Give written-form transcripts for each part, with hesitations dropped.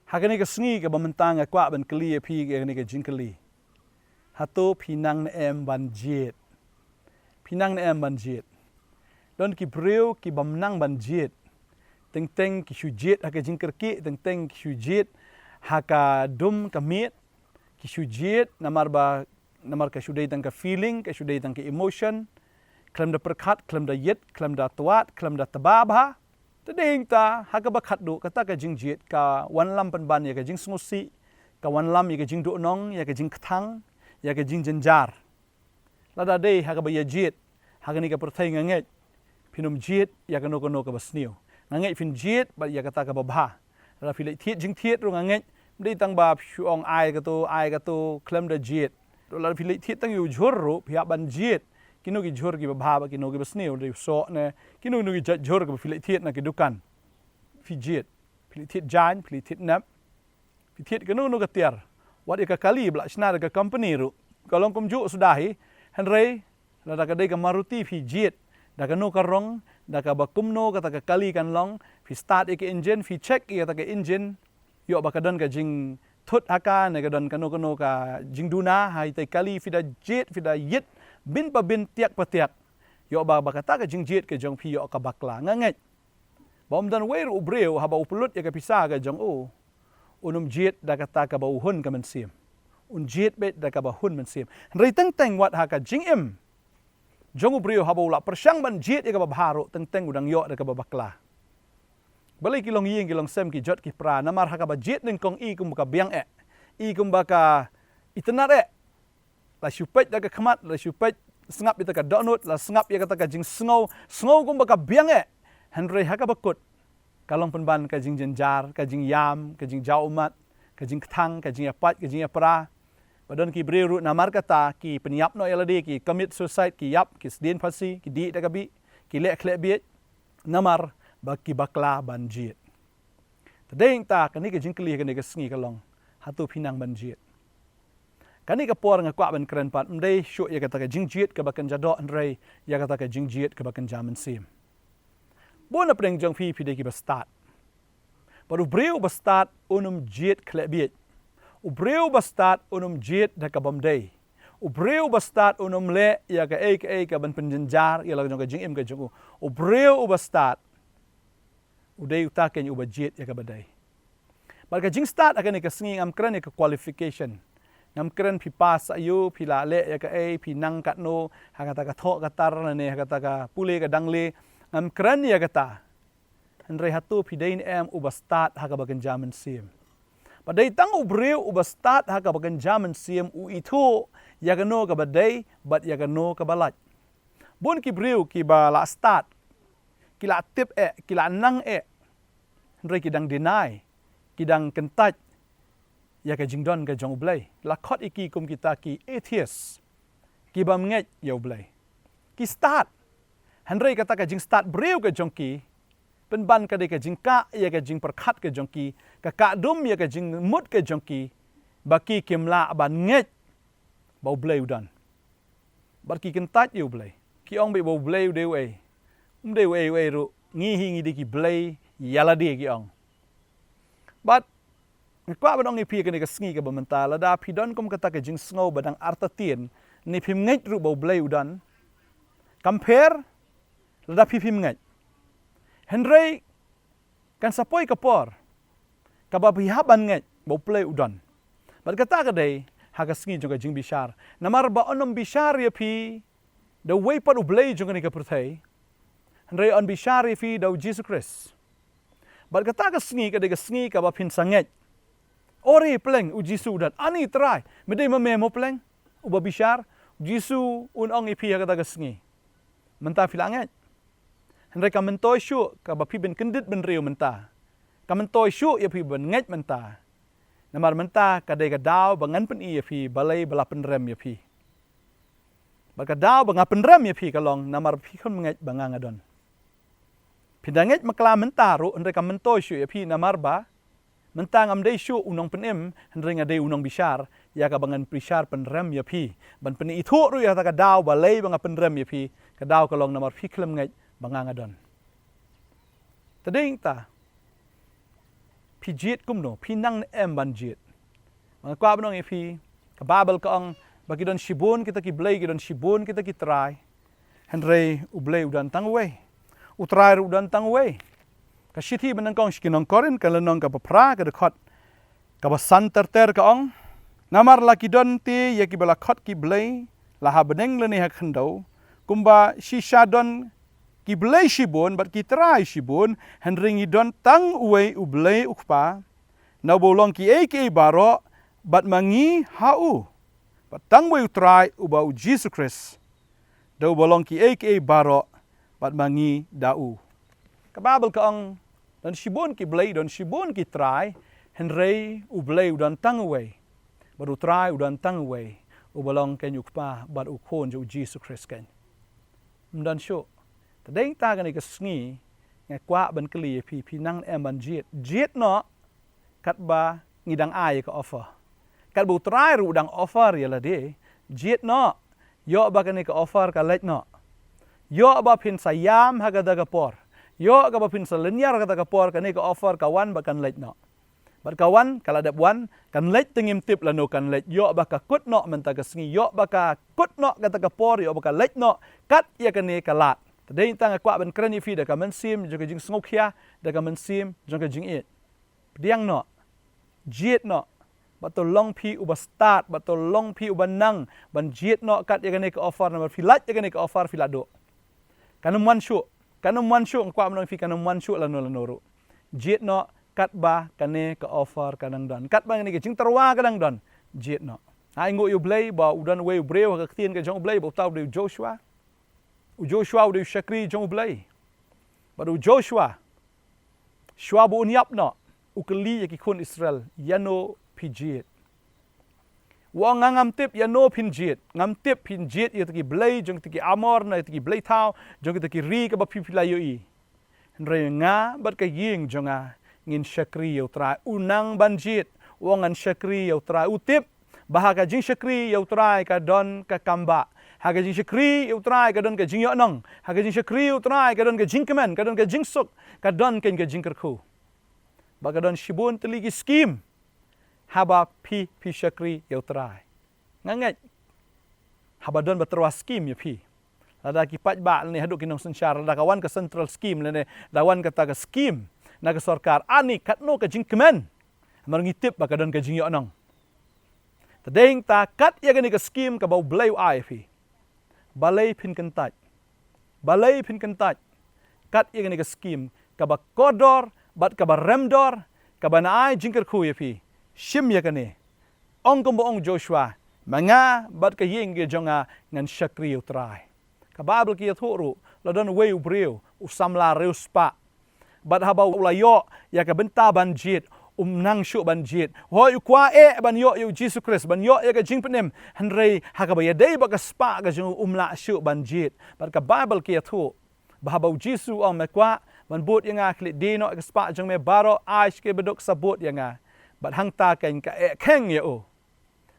Hakani ka sngi ka bamantang kwa ban kli pi ka ni ka jinkali. Hato pinang na ban jet. Pinang na ban jet. Don ki breu ki bamnang ban jet. Teng ki shujet haka jinkerki teng ki shujet haka dum ka mit ki shujet namar ka shudai tang ka feeling ka shudai tang ka emotion klem da perkat klem da yet klem da tuat klem da tababha tadeng ta haka bakat du kata ka jingjet ka wan lam pan ban ya ka jing smusi ka wan lam ya ka jing du nong ya ka jing kthang ya ka jing jenjar lada dei haka ba ya jet haka ni ka perthai nganget pinum jet ya ka no ka basniu nganget fin jet ba ya kata ka babha la filai thiet jing thiet ro nganget dei tang ba phuong ai ka to klem da jet la filai thiet tang yu jhor ro phia ban jet kinu ki jhor ki babha ba kinu ki basniu dei so ne kinu ki jhor ka filai thiet na ki dukan fi jet filai thiet jan filai thiet nap fi thiet kanu ka tiar wat ka kali bla sna ka company ro kalong kum ju sudahi hanrei la da ka dei ka maruti fi jet da ka no ka rong da ka ba kumno ka ta ka kali kan long fi start ek engine fi check ya ta ka engine yo ba ka don ka jing thut haka ne ka don ka no ka jing duna hai tai kali fi da jet fi da yit bin pa bin tiak pa tiak yo ba ka ta ka jing jet ka jong fi yo ka bakla nganget bom dan we ru breu ha ba upulut ya ka pisa ka jong o unum jet da ka ta ka ba hun ka men sim un jet bet da ka ba hun men sim rei teng wat ha ka jing em Jongu brio habo la persyang ban jet ya ka babharo teng udang yo da ka babakla. Balai kilong ying kilong sem ki jot ki pra namar ha ka ba jet ning kong i kum ka biang I kum ba ka itenar la syupet da ka khamat la syupet sngap ita ka donut la sngap ya ka ta ka jing sngow kum ba ka biang Henry ha ka bakut kalong penban ka jing jenjar ka jing yam ka jing jaumat ka jing kthang ka jing apat ka jing pra Padon ki breru namar kata ki peniap no yalade ki commit suicide ki yap ki sedin pasi ki di da kabi ki lek biet namar baki bakla banjit. Tadeng ta kani ka jingkli kani ka sngi kalong hatu pinang banjit. Kani ka por nga kwa ban kren pat mdei shu ya kata ka jingjit ka bakan jado andrei ya kata ka jingjit ka bakan jaman sim. Bona preng jong pi de ki ba start. Baru breu ba start unum jit klek biet. Ubreu bastat unum jet da ka bamdei. Ubreu bastat unum le ya ka ka ban penjenjar ya la ka jing im ka jong. Ubreu bastat udei utaken uba jet ya ka badai. Bal ka jing start akan ka sngi am kran ka qualification. Ngam kran pi pas ayu pi la le ya ka pi nang kat no ha kata ka tho ka tar na ne ha kata ka pule ka dangle ngam kran ya kata. Andre hatu pi dain em uba start ha ka bagan jaman sim. Padai tang ubreu ubastat ha ka bagan jaman sim u itu ya gano ka badai bat ya gano ka balat. Bon ki breu ki ba la start ki la tip ki la nang Henry ki dang deny ki dang kentat ya ka jingdon ka jong ublai la khot iki kum kita ki atheist ki ba nget ya ublai. Ki start Henry kata ka jing start breu ka jong ki penban ka de ka jing ka ya ka jing perkhat ka jongki ka dum ya ka jing mut ka jongki baki kimla ban nget bau blai udan barki kentat yu blai ki ong be bau blai de we ru ngi hingi de ki blai yala de ki ong but kwa ban ong ni pi ka ni ka sngi ka ba mentala da pi don kum kata ka jing sngo badang artatien ni phim nget ru bau blai udan compare da pi phim nget Henry kan sapoi kapor kababihaban nget bau play udan. Berkata ka day haga sngi juga jing bishar. Namar ba onom bishar ya pi the way pa ublay juga ni kapertai. Henry on bishar ya pi daw Jesus Christ. Berkata ka sngi ka day ka sngi ka ba pin sanget. Ori pleng u Jisu udan. Ani try. Medai mamemo pleng uba bishar Jisu unong ipi haga ka sngi. Mentah filanget. Henry ka mentoy syu ka ba pi ben kendit ben riu menta. Ka mentoy syu ya pi ben nget menta. Namar menta ka de ka daw bangan pen i ya pi balai bala pen rem ya pi. Ba ka daw banga pen rem ya pi kalong namar pi kon nget banga ngadon. Pindanget makla menta ru Henry ka mentoy syu ya pi namar ba menta ngam de syu unong pen im Henry ngade unong bishar ya ka bangan bishar pen rem ya pi. Ban pen itu ru ya ta ka daw balai banga pen rem ya pi ka daw kalong namar pi klem nget bangangadon. Tading ta pi jit kum no pi nang na em ban jit kwa benong pi ka babel ka ong bagi don shibun kita ki blay ki don shibun kita ki try henry u blay udan tang we u try udan tang we ka shithi benang kong skinong korin ka lenong ka pra ka khot ka basan ter ka ong namar la ki don ti ya ki bala khot ki blay la ha beneng le ni ha khandau kumba shisha don ki blay shibun bat ki try shibun henry ngi don tang we u blay ukpa na bolong ki e baro bat mangi hau bat tang we try u ba u Jesus Christ do bolong ki e baro bat mangi dau ka babel ka ong don shibun ki blay don shibun ki try henry u blay u don tang we bat u try u don tang we u bolong ken ukpa bat u khon ju Jesus Christ ken mdan sho tadeng ta kan ka sngi ngai kwa ban kli pi nang em ban jet no kat ba ngidang ai ka offer kat bu try ru dang offer ya la de jet no yo ba kan ka offer ka let no yo ba pin sayam ha ga da ka por yo ka ba pin salanyar ka da ka por kan ka offer ka wan ba kan let no bat kawan kala dap wan kan let tengim tip la no kan let yo ba ka kut no men ta ka sngi yo ba ka kut no ka ta ka por yo ba ka let no kat ya kan ka lat tadeng tang kwa ban krani fi da ka man sim jo ka jing sngo khia da ka man sim jo ka jing it diang no jet no ba to long pi u ba start ba to long pi u ba nang ban jet no kat ya kan ka offer na fi lat ya kan ka offer fi lado kanum wan shu kwa man fi kanum wan shu la no ru jet no kat ba kane ka offer kanang don kat ba ni ke jing tarwa kanang don jet no ai ngo yu blay ba udan we breu ka tien ka jong blay ba taw de Joshua u shakri jong blay ba u Joshua shwa bu nyap no u kli ya ki khun Israel yano pijit wa ngam tip yano pinjit ngam tip pinjit ya ki blay jong ki amor na ki blay taw jong ki ri ka ba pipila yo i re nga bat ka ying jonga ngin shakri yo tra unang banjit wongan shakri yo tra utip bahaga jing shakri yo tra ka don ka kamba haga jing shakri yo tra ka don ka jing yo nong haga jing shakri yo tra ka don ka jing kemen ka don ka jing suk ka don ken ka jing kerku baga don shibun teligi skim haba pi shakri yo tra nganget haba don batrwa skim yo pi ada ki pat ba ni haduk kinong sensyar ada kawan ka central scheme le dawan kata ka scheme naga sarkar ani katno ka jing kemen marngitip ba kadon ka jing yo nong tadeng ta kat ya gani ka scheme ka bau blay ai fi balay pin kentat kat ya gani ka scheme ka ba kodor bat ka ba remdor ka ba naai jingker khu ya fi shim ya gani ong kombo ong Joshua manga bat ka ying ge jonga ngan shakri utrai ka babel ki thuru ladon we ubreu usamla reuspa bat haba ulayo ya ka benta banjit nang shu banjit ho yu kwa ban yo yu Jesus Christ ban yo ya ka jing penem hanrei ha ka ba ya dei ba ka spa ka jung la shu banjit bat ka bible ki thu ba haba Jesus ong me kwa ban bot ya nga kli de no ka spa jung me baro aish ke bedok sabot ya nga bat hang ta ken ka kheng ya o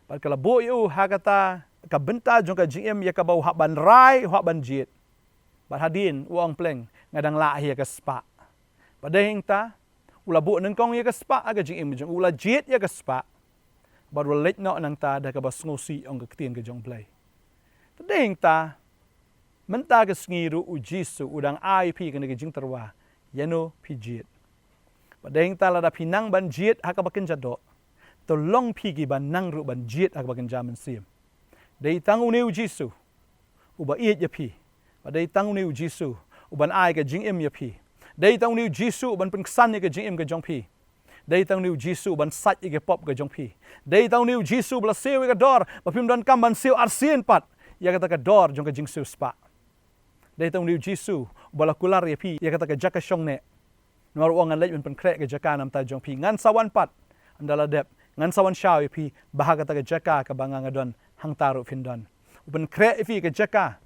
bat ka la bo yu ha ka ta ka benta jung ka jing ya ka ba ha ban rai ha banjit bat hadin uang pleng ngadang la ya ka spa padahing ta ula bu nang kong ya ka spa aga jing im jong ula jet ya ka spa baru let no nang ta da ka bas ngosi ong ka tien ka jong play padahing ta menta ka sngiru u jisu udang ip ka ni jing terwa yano pi jet padahing ta la da pinang ban jet ha ka bakin jado to long pi gi ban nang ru ban jet ha ka bakin jaman sim dei tang u neu jisu u ba iet ya pi padai tang u neu jisu u ban ai ka jing im ya pi dei tang niu Jisu ban pengsan ke jing im ke jong pi dei tang niu Jisu ban sat ke pop ke jong pi dei tang niu Jisu bla seu ke dor ba pim don kam ban seu arsien pat ya kata ke dor jong ke jing seu spa dei tang niu Jisu bala kular ya pi ya kata ke jaka shong ne nor wong an lej ban pen krek ke jaka nam ta jong pi ngan sawan pat andala dep ngan sawan shaw ya pi bah kata ke jaka ke banga ngadon hang taru fin don upen krek fi ke jaka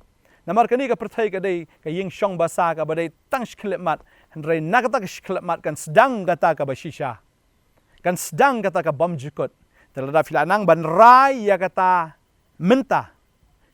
namar kani ka perthai ka dei ka ying shong basa ka badai tang shklemat Henry nakata ka shklemat kan sedang kata ka bashisha kan sedang kata ka bom jukut telada filanang ban rai ya kata menta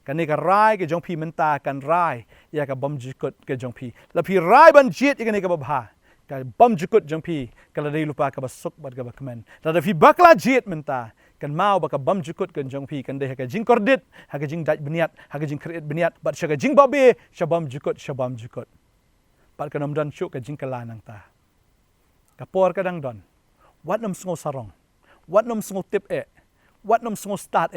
kani ka rai ke jong pi menta kan rai ya ka bom jukut ke jong pi lapi rai ban jet kani ka babha ka bam jukut jong pi kala dei lupa ka basuk bat ka bakmen tada fi bakla jet menta kan mau baka bam jukut kan jong pi kan dei ka jing kordit ha ka jing daj beniat ha ka jing kreat beniat bat sha ka jing babe shabam jukut pat ka nam dan chu ka jing kala nang ta ka por ka dang don wat nam sngo sarong wat nam sngo tip wat nam sngo start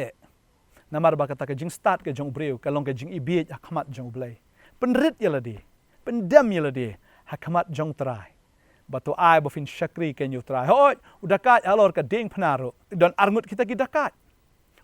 namar ba ka jing start ka jong breu ka long ka jing ibi akhamat jong blai penrit yaladi pendam yaladi hakamat jong trai batu ai bofin syakri ken you trai hoi udakat alor ka ding pnaru don arngut kita dakat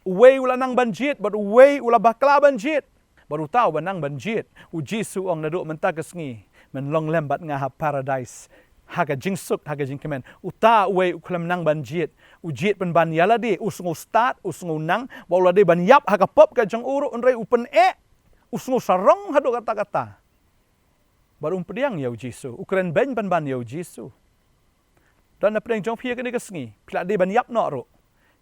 uwei ula nang banjit but uwei ula bakla banjit baru tahu banang banjit uji su ong naduk menta kesngi men long lembat ngaha paradise haga jingsuk haga jingkemen uta uwei uklam nang banjit ujit pen ban yaladi usngu start usngu nang baula de ban yap haga pop ka jong uru unrei upen usngu sarong hadu kata-kata baru pediang yau Jisu ukren ben ban yau Jisu dan na pedang jong pia kene kesngi pila de ban yap no ro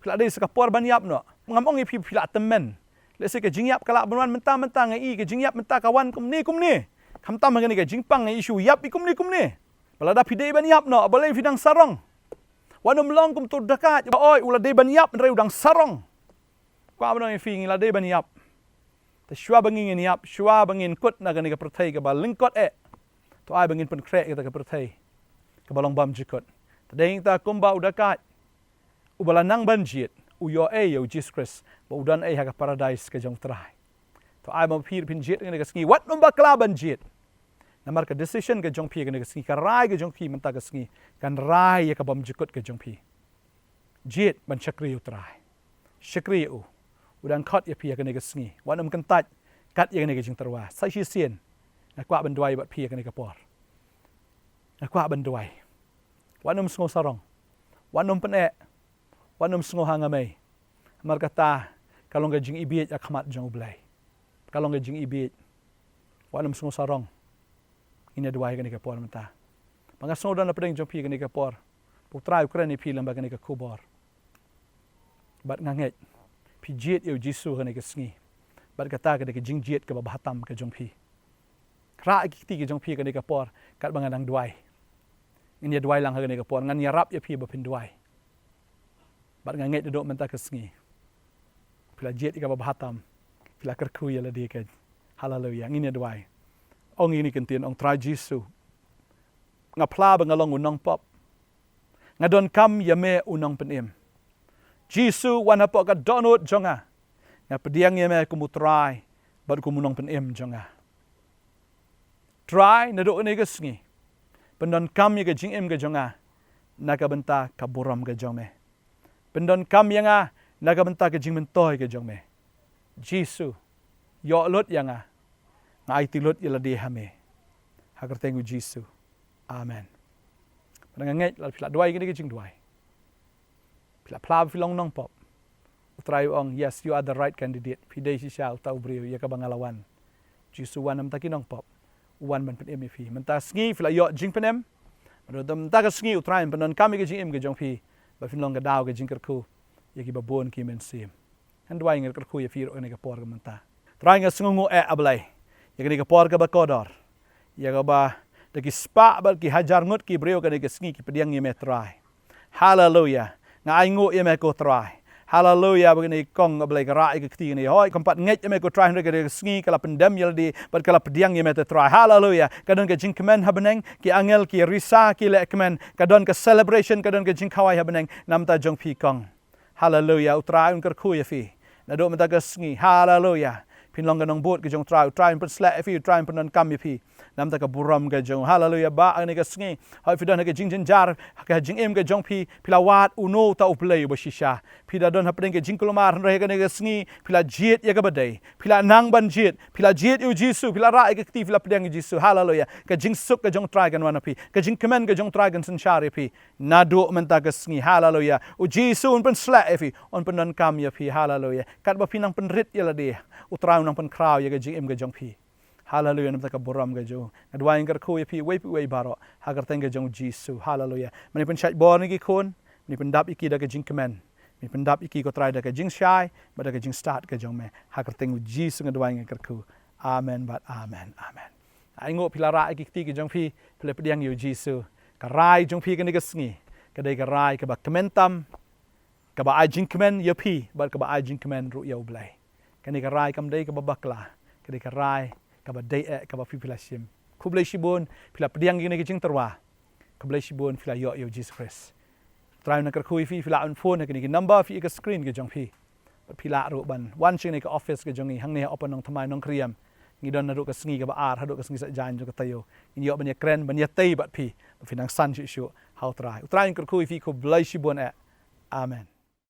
pila de sekapor ban yap no ngamong i pila temen lese ke jingyap kala ban mentang ngai ke jingyap menta kawan kumni kam tam ngene ke jingpang ngai isu yap kumni bala da pide ban yap no boleh fidang sarong wanum long kum tu dekat oi ula de ban yap ndrei udang sarong kwa ban fi ngi la de ban yap ta shua bangin yap shua bangin kut na gani ka perthai ka ba lingkot to ai bangin pen krek kita ka perthai ka balong bam jikot tadeng ta kumba udakat ubala nang banjit uyo yo Jesus Christ ba udan ha ka paradise ka jong trai to ai bam pir pin jit ngani ka ski wat numba kla banjit namar ka decision ka jong pi ngani ka ski ka rai ka jong pi menta ka ski kan rai ka bam jikot ka jong pi jit ban chakri utrai chakri udan khot ya pi ka ngani ka ski wanam kan tat kat ya ngani ka jing terwa sai hi sien na kwa ban duai bat pi ka ngani ka por na kwa ban duai wanam sngo sarong wanam pen wanam sngo hangamai mar kata kalong ka jing ibit ya khamat jong blai kalong ka jing ibit wanam sngo sarong ina duai ka ngani ka por menta panga sngo dan na pedeng jong pi ka ngani ka por putra Ukraine pi lamba ka ngani ka kubor bat nganget pi jet yo Jisu ka ngani ka sngi bat kata ka ngani ka jing jet ka bahatam ka jong pi kra ki ki jong pi ka ngani ka por kat banganang duai ini duai lang ka ngani ka por ngan yarap ya pi ba pin duai bat nganget duduk menta ka sngi pila jet ka bahatam pila kerku ya la de ka haleluya ini duai ong ini kentien ong try Jisu ngapla bangalong unong pop ngadon kam yame unong penim Jisu wana po ka donut jonga nga pediang yame kumutray bad kumunong penim jonga try nado ne gesngi pendon kam ye ka jingim ka jonga nakabenta ka buram ka jome pendon kam yanga nakabenta ka jingmentoy ka jome Jisu yo lot yanga ngai tilot ila de hame hagar tengu Jisu amen pananganget la pila duai gini jing duai pila pla filong nong pop utrai ong yes you are the right candidate pidai si sha tau brio ya ka bangalawan Jisu wanam takinong pop wan man pen fi menta sngi fila yo jing penem madodam ta ka sngi utrai penon kami ka jing im ka jong fi ba finlong ka daw ka jing kerku ya ki babon ki men sim han duai ngel kerku ya fi ro ne ka por ka menta trai nga sngungu ablai ya kini ka por ka ba kodor ya ka ba daki spa ba ki hajar ngut ki breu ka ne ka sngi ki pediang ye metrai hallelujah nga aingu ye me ko trai hallelujah begini kong ablai ka rai ka kti ni hoi kompat nget ye me ko trai ka sngi kala pendam yel di ba kala pediang ye me trai hallelujah kadon ka jingkemen habeneng ki angel ki risa ki lekmen kadon ka celebration kadon ka jingkawai habeneng namta jong pi kong hallelujah utrai un kerku ye fi na do menta ka sngi hallelujah pinlong ganong bot ke jong try pen slap fi try pen non kam fi nam ta ka buram ke jong hallelujah ba ani ka sngi ha fi don ka jing jar ka jing em ke jong pi pilawat uno ta uplay bo shisha pi da don ha pen ke jing kolomar re ka ne ka sngi pila jet ya ka badai pila nang ban jet pila jet yu Jisu pila ra ka ti pila pedang Jisu hallelujah ka jing suk ka jong try kan wana pi ka jing kemen ka jong try kan san shari pi nado men ta ka sngi hallelujah u Jisu pen slap fi on pen non kam ya pi hallelujah kat ba pinang pen rit ya la de utra nang pen kraw ya ga jing em ga jong pi hallelujah nam ta ka buram ga jo adwa ing gar ko ya pi we baro ha gar teng ga jong Jisu hallelujah mani pen chat bor ni ki kon ni pen dap iki da ga jing kemen ni pen dap iki ko try da ga jing shai ba da ga jing start ga jong me ha gar teng Jisu ga dwa ing gar ko amen but amen ai ngo pilara iki ti ga jong pi ple pediang yu Jisu กรายจงพีกันนี่ก็สงีก็ได้กรายกับคอมเมนตัมกับไอจิงคอมเมนเยอะพี่บัดกับไอจิงคอมเมนรู้ยาวเบลกันนี่กรายกับได้กับบักลากันนี่กรายกับได้กับฟิพิลาชิมคุบเลยชิบุนพิลาเปียงกันนี่ก็จิงตัวคุบเลยชิบุนพิลายอยจิสคริสตรายนักคุยฟิลาอันโฟนกันนี่ก็นัมเบอร์ฟิก็สกรีนก็จงพี่พิลารู้บันวันชิงนี่ก็ออฟฟิศก็จงนี่หังนี่ออปนน้องทำไมน้องเครียมงี้ดอนนารุกับสงีกับอาร์ฮารุกับสงีสัจจานจงกับเตยงี้ยอบันยาเกรนบันยาเตยบัดพี่ฟินังสันชิวเฮาตรายอุตรายนักคุยฟิคุบเลยชิบุนอาเมน